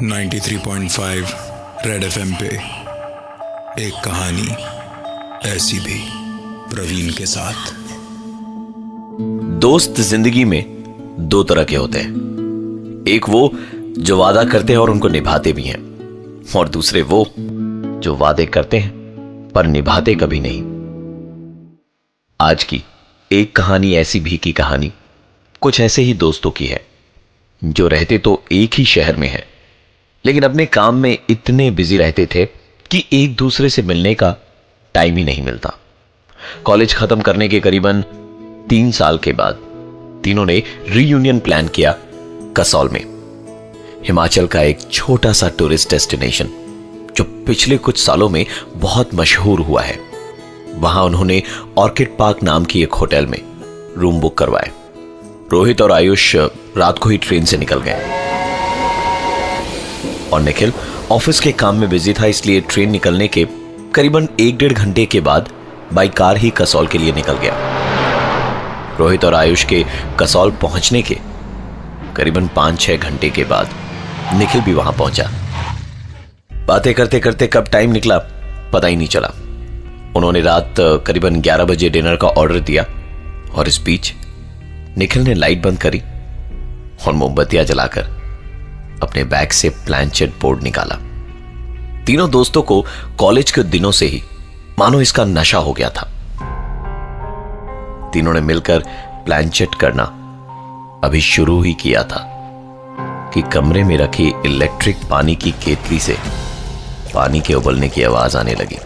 93.5 red FM पे एक कहानी ऐसी भी, प्रवीण के साथ। दोस्त जिंदगी में दो तरह के होते हैं। एक वो जो वादा करते हैं और उनको निभाते भी हैं, और दूसरे वो जो वादे करते हैं पर निभाते कभी नहीं। आज की एक कहानी ऐसी भी की कहानी कुछ ऐसे ही दोस्तों की है जो रहते तो एक ही शहर में है, लेकिन अपने काम में इतने बिजी रहते थे कि एक दूसरे से मिलने का टाइम ही नहीं मिलता। कॉलेज खत्म करने के करीबन 3 साल के बाद तीनों ने रीयूनियन प्लान किया कसौल में, हिमाचल का एक छोटा सा टूरिस्ट डेस्टिनेशन जो पिछले कुछ सालों में बहुत मशहूर हुआ है। वहां उन्होंने ऑर्किड पार्क नाम की एक होटल में रूम बुक करवाए। रोहित और आयुष रात को ही ट्रेन से निकल गए और निखिल ऑफिस के काम में बिजी था, इसलिए ट्रेन निकलने के करीबन 1-1.5 घंटे के बाद बाई कार ही कसौल के लिए निकल गया। रोहित और आयुष के कसौल पहुंचने के करीबन 5-6 घंटे के बाद निखिल भी वहां पहुंचा। बातें करते करते कब टाइम निकला पता ही नहीं चला। उन्होंने रात करीबन 11 बजे डिनर का ऑर्डर दिया और इस बीच निखिल ने लाइट बंद करी और मोमबत्तियां जलाकर अपने बैग से प्लानचेट बोर्ड निकाला। तीनों दोस्तों को कॉलेज के दिनों से ही मानो इसका नशा हो गया था। तीनों ने मिलकर प्लानचेट करना अभी शुरू ही किया था कि कमरे में रखी इलेक्ट्रिक पानी की केतली से पानी के उबलने की आवाज आने लगी।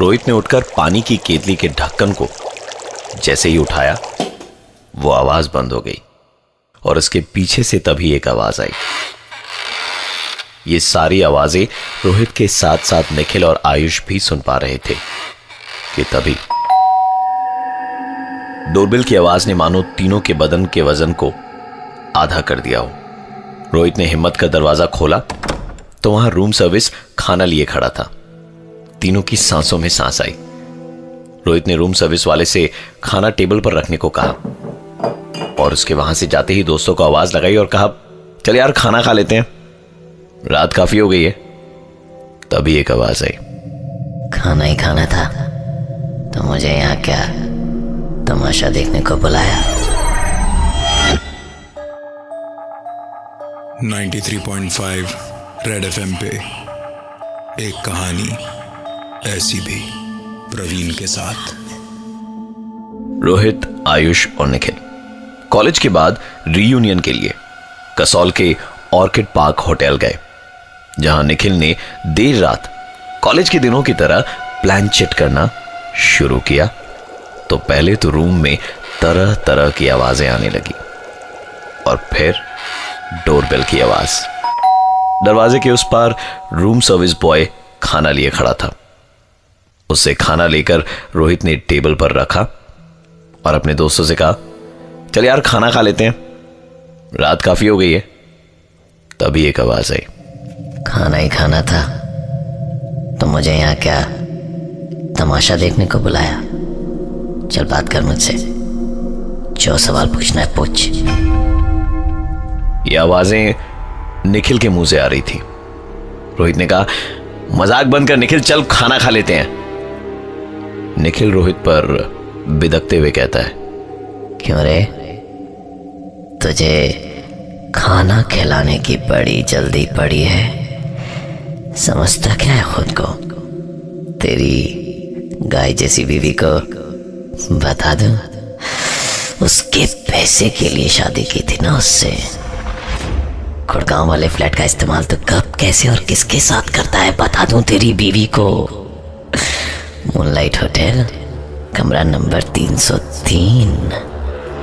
रोहित ने उठकर पानी की केतली के ढक्कन को जैसे ही उठाया, वो आवाज बंद हो गई और उसके पीछे से तभी एक आवाज आई। ये सारी आवाजें रोहित के साथ साथ निखिल और आयुष भी सुन पा रहे थे कि तभी डोरबेल की आवाज ने मानो तीनों के बदन के वजन को आधा कर दिया हो। रोहित ने हिम्मत का दरवाजा खोला तो वहां रूम सर्विस खाना लिए खड़ा था। तीनों की सांसों में सांस आई। रोहित ने रूम सर्विस वाले से खाना टेबल पर रखने को कहा और उसके वहां से जाते ही दोस्तों को आवाज लगाई और कहा, चल यार खाना खा लेते हैं, रात काफी हो गई है। तभी एक आवाज आई, खाना ही खाना था तो मुझे यहाँ क्या तमाशा देखने को बुलाया। 93.5 रेड एफएम पे एक कहानी ऐसी भी, प्रवीण के साथ। रोहित, आयुष और निखिल कॉलेज के बाद रीयूनियन के लिए कसौल के ऑर्किड पार्क होटल गए, जहां निखिल ने देर रात कॉलेज के दिनों की तरह प्लानचेट करना शुरू किया। तो पहले तो रूम में तरह तरह की आवाजें आने लगी और फिर डोरबेल की आवाज। दरवाजे के उस पार रूम सर्विस बॉय खाना लिए खड़ा था। उससे खाना लेकर रोहित ने टेबल पर रखा और अपने दोस्तों से कहा, चल यार खाना खा लेते हैं, रात काफी हो गई है। तभी एक आवाज आई, खाना ही खाना था तो मुझे यहाँ क्या तमाशा देखने को बुलाया। चल बात कर मुझसे, जो सवाल पूछना है पूछ। ये आवाजें निखिल के मुंह से आ रही थी। रोहित ने कहा, मजाक बंद कर निखिल, चल खाना खा लेते हैं। निखिल रोहित पर बिदकते हुए कहता है, क्यों रे, तुझे खाना खिलाने की बड़ी जल्दी पड़ी है? समझता क्या है खुद को? तेरी गाय जैसी बीवी को बता दूं, उसके पैसे के लिए शादी की थी ना उससे। गुड़गांव वाले फ्लैट का इस्तेमाल तो कब, कैसे और किसके साथ करता है बता दूं तेरी बीवी को। मूनलाइट होटल, कमरा नंबर 303,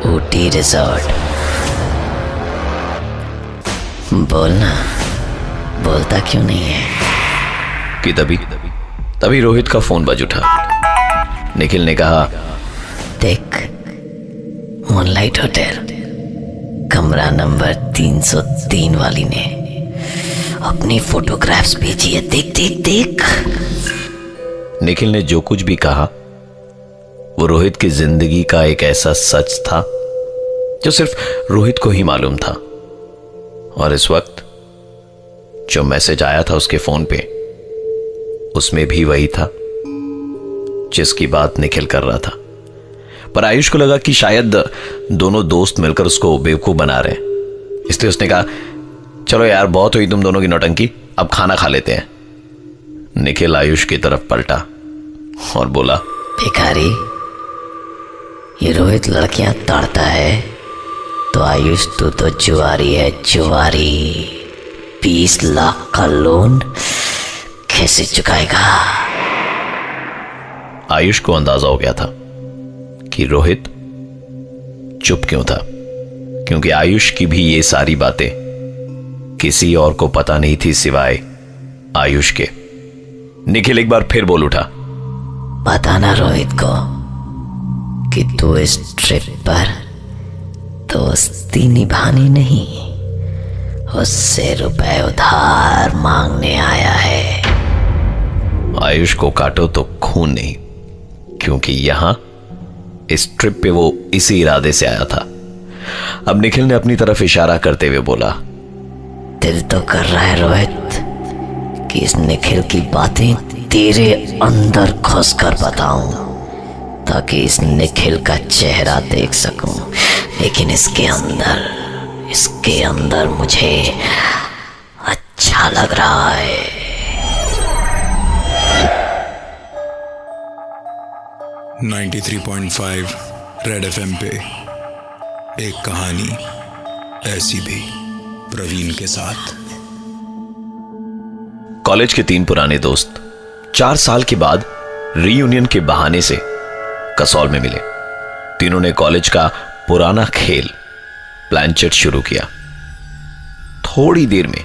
ऊटी रिजॉर्ट। बोलना, बोलता क्यों नहीं है? कि तभी रोहित का फोन बज उठा। निखिल ने कहा, देख, मूनलाइट होटल, कमरा नंबर 303 वाली ने अपनी फोटोग्राफ्स भेजी है, देख देख देख। निखिल ने जो कुछ भी कहा वो रोहित की जिंदगी का एक ऐसा सच था जो सिर्फ रोहित को ही मालूम था। और इस वक्त जो मैसेज आया था उसके फोन पे, उसमें भी वही था जिसकी बात निखिल कर रहा था। पर आयुष को लगा कि शायद दोनों दोस्त मिलकर उसको बेवकूफ बना रहे हैं, इसलिए उसने कहा, चलो यार बहुत हुई तुम दोनों की नौटंकी, अब खाना खा लेते हैं। निखिल आयुष की तरफ पलटा और बोला, भिखारी, ये रोहित लड़कियां ताड़ता है तो आयुष तू तो जुआरी है, जुआरी। 20 लाख का लोन कैसे चुकाएगा? आयुष को अंदाजा हो गया था कि रोहित चुप क्यों था, क्योंकि आयुष की भी ये सारी बातें किसी और को पता नहीं थी सिवाय आयुष के। निखिल एक बार फिर बोल उठा, बताना रोहित को कि तू इस ट्रिप पर दोस्ती निभानी नहीं, उससे रुपए उधार मांगने आया है। आयुष को काटो तो खून नहीं, क्योंकि यहां इस ट्रिप पे वो इसी इरादे से आया था। अब निखिल ने अपनी तरफ इशारा करते हुए बोला, दिल तो कर रहा है रोहित कि इस निखिल की बातें तेरे अंदर घुस कर बताऊं, ताकि इस निखिल का चेहरा देख सकूं, लेकिन इसके अंदर मुझे अच्छा लग रहा है। । 93.5 रेड एफएम पे एक कहानी ऐसी भी, प्रवीण के साथ। कॉलेज के 3 पुराने दोस्त 4 साल के बाद रीयूनियन के बहाने से कसौल में मिले। तीनों ने कॉलेज का पुराना खेल प्लानचेट शुरू किया। थोड़ी देर में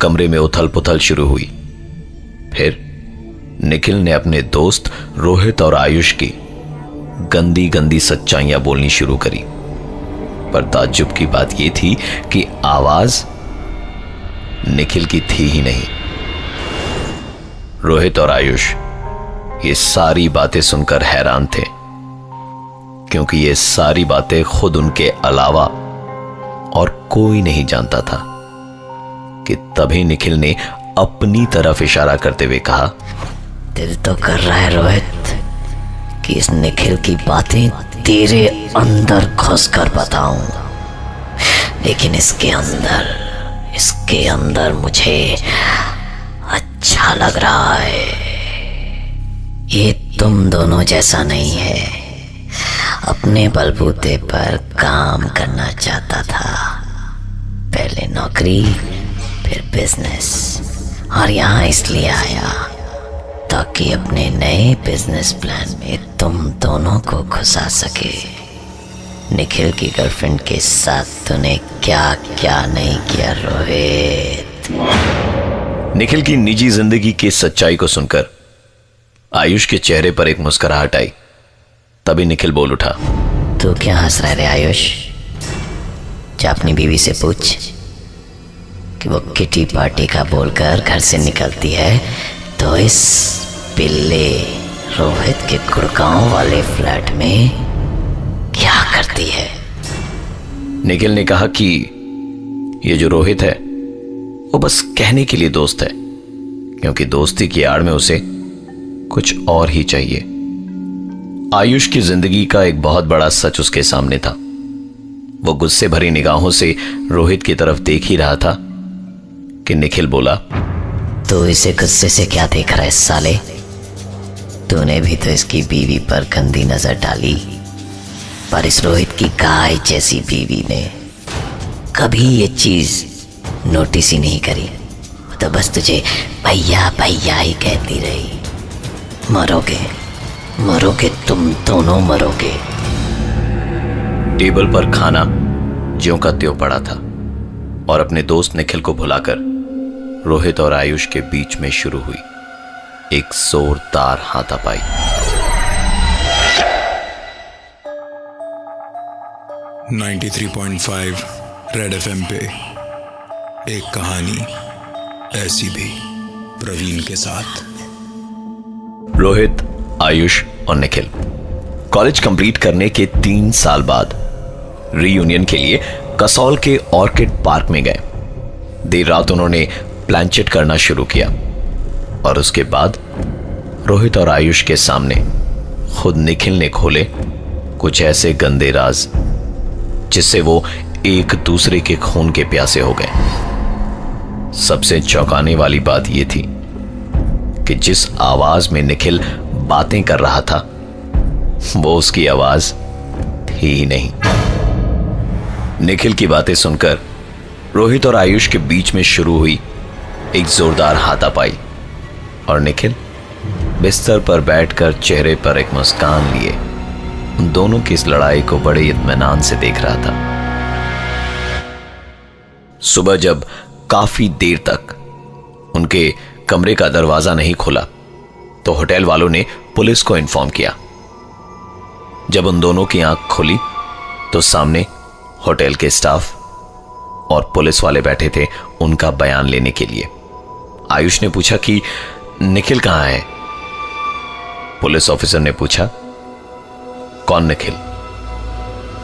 कमरे में उथल पुथल शुरू हुई। फिर निखिल ने अपने दोस्त रोहित और आयुष की गंदी गंदी सच्चाइयां बोलनी शुरू करी। पर ताज्जुब की बात यह थी कि आवाज निखिल की थी ही नहीं। रोहित और आयुष ये सारी बातें सुनकर हैरान थे, क्योंकि ये सारी बातें खुद उनके अलावा और कोई नहीं जानता था। कि तभी निखिल ने अपनी तरफ इशारा करते हुए कहा, दिल तो कर रहा है रोहित कि इस निखिल की बातें तेरे अंदर घुस कर बताऊं, लेकिन इसके अंदर मुझे अच्छा लग रहा है। ये तुम दोनों जैसा नहीं है। अपने बलबूते पर काम करना चाहता था, पहले नौकरी फिर बिजनेस, और यहाँ इसलिए आया ताकि अपने नए बिजनेस प्लान में तुम दोनों को घुसा सके। निखिल की गर्लफ्रेंड के साथ तूने क्या क्या नहीं किया रोहित। निखिल की निजी जिंदगी की सच्चाई को सुनकर आयुष के चेहरे पर एक मुस्कुराहट आई। तभी निखिल बोल उठा, तू क्या हंस रहा है आयुष? जा अपनी बीवी से पूछ कि वो किटी पार्टी का बोलकर घर से निकलती है तो इस पिल्ले रोहित के गुड़गांव वाले फ्लैट में क्या करती है। निखिल ने कहा कि ये जो रोहित है वो बस कहने के लिए दोस्त है, क्योंकि दोस्ती की आड़ में उसे कुछ और ही चाहिए। आयुष की जिंदगी का एक बहुत बड़ा सच उसके सामने था। वो गुस्से भरी निगाहों से रोहित की तरफ देख ही रहा था कि निखिल बोला, तो इसे गुस्से से क्या देख रहा है साले? तूने भी तो इसकी बीवी पर गंदी नजर डाली, पर इस रोहित की गाय जैसी बीवी ने कभी ये चीज नोटिस ही नहीं करी। तो बस तुझे भैया भैया ही कहती रही। मरोगे तुम दोनों मरोगे। टेबल पर खाना ज्यों का त्यों पड़ा था और अपने दोस्त निखिल को भुलाकर रोहित और आयुष के बीच में शुरू हुई एक जोरदार हाथापाई। । 93.5 रेड एफएम पे एक कहानी ऐसी भी, प्रवीण के साथ। रोहित, आयुष और निखिल कॉलेज कंप्लीट करने के 3 साल बाद रीयूनियन के लिए कसौल के ऑर्किड पार्क में गए। देर रात उन्होंने प्लानचेट करना शुरू किया और उसके बाद रोहित और आयुष के सामने खुद निखिल ने खोले कुछ ऐसे गंदे राज जिससे वो एक दूसरे के खून के प्यासे हो गए। सबसे चौंकाने वाली बात यह थी कि जिस आवाज में निखिल बातें कर रहा था वो उसकी आवाज थी ही नहीं। निखिल की बातें सुनकर रोहित और आयुष के बीच में शुरू हुई एक जोरदार हाथापाई और निखिल बिस्तर पर बैठकर चेहरे पर एक मुस्कान लिए उन दोनों की इस लड़ाई को बड़े इत्मीनान से देख रहा था। सुबह जब काफी देर तक उनके कमरे का दरवाजा नहीं खुला तो होटल वालों ने पुलिस को इन्फॉर्म किया। जब उन दोनों की आंख खुली तो सामने होटल के स्टाफ और पुलिस वाले बैठे थे उनका बयान लेने के लिए। आयुष ने पूछा कि निखिल कहां है? पुलिस ऑफिसर ने पूछा, कौन निखिल?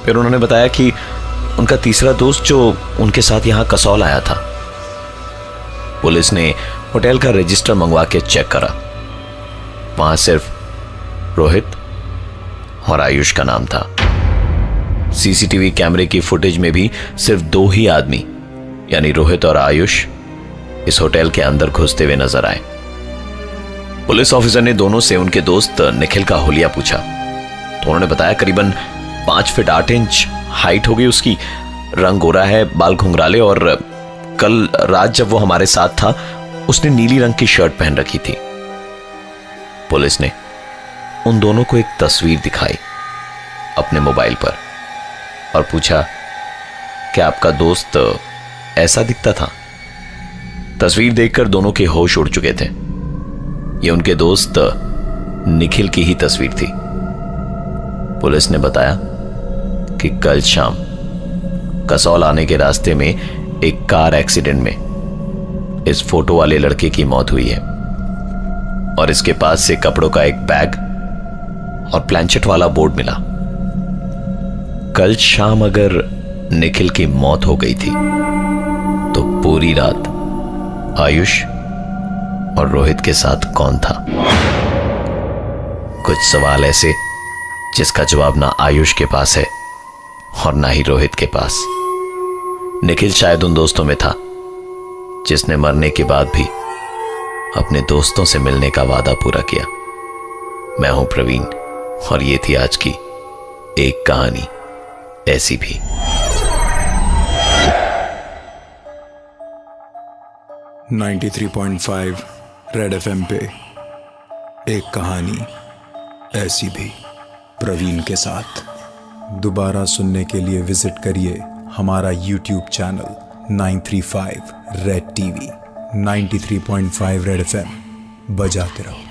फिर उन्होंने बताया कि उनका तीसरा दोस्त जो उनके साथ यहां कसौल आया था। पुलिस ने होटल का रजिस्टर मंगवा के चेक करा। वहां सिर्फ रोहित और आयुष का नाम था। सीसीटीवी कैमरे की फुटेज में भी सिर्फ दो ही आदमी यानी रोहित और आयुष इस होटल के अंदर घुसते हुए नजर आए। पुलिस ऑफिसर ने दोनों से उनके दोस्त निखिल का हुलिया पूछा तो उन्होंने बताया करीबन 5 फीट 8 इंच हाइट होगी उसकी, रंग गोरा है, बाल घुंघराले और कल रात जब वो हमारे साथ था उसने नीली रंग की शर्ट पहन रखी थी। पुलिस ने उन दोनों को एक तस्वीर दिखाई अपने मोबाइल पर और पूछा क्या आपका दोस्त ऐसा दिखता था? तस्वीर देखकर दोनों के होश उड़ चुके थे। ये उनके दोस्त निखिल की ही तस्वीर थी। पुलिस ने बताया कि कल शाम कसौल आने के रास्ते में एक कार एक्सीडेंट में इस फोटो वाले लड़के की मौत हुई है और इसके पास से कपड़ों का एक बैग और प्लानचेट वाला बोर्ड मिला। कल शाम अगर निखिल की मौत हो गई थी तो पूरी रात आयुष और रोहित के साथ कौन था? कुछ सवाल ऐसे जिसका जवाब ना आयुष के पास है और ना ही रोहित के पास। निखिल शायद उन दोस्तों में था जिसने मरने के बाद भी अपने दोस्तों से मिलने का वादा पूरा किया। मैं हूं प्रवीण और ये थी आज की एक कहानी ऐसी भी। .5 रेड एफएम पे एक कहानी ऐसी भी प्रवीण के साथ। दोबारा सुनने के लिए विजिट करिए हमारा YouTube channel 935 red TV. 93.5 red FM बजाते रहो।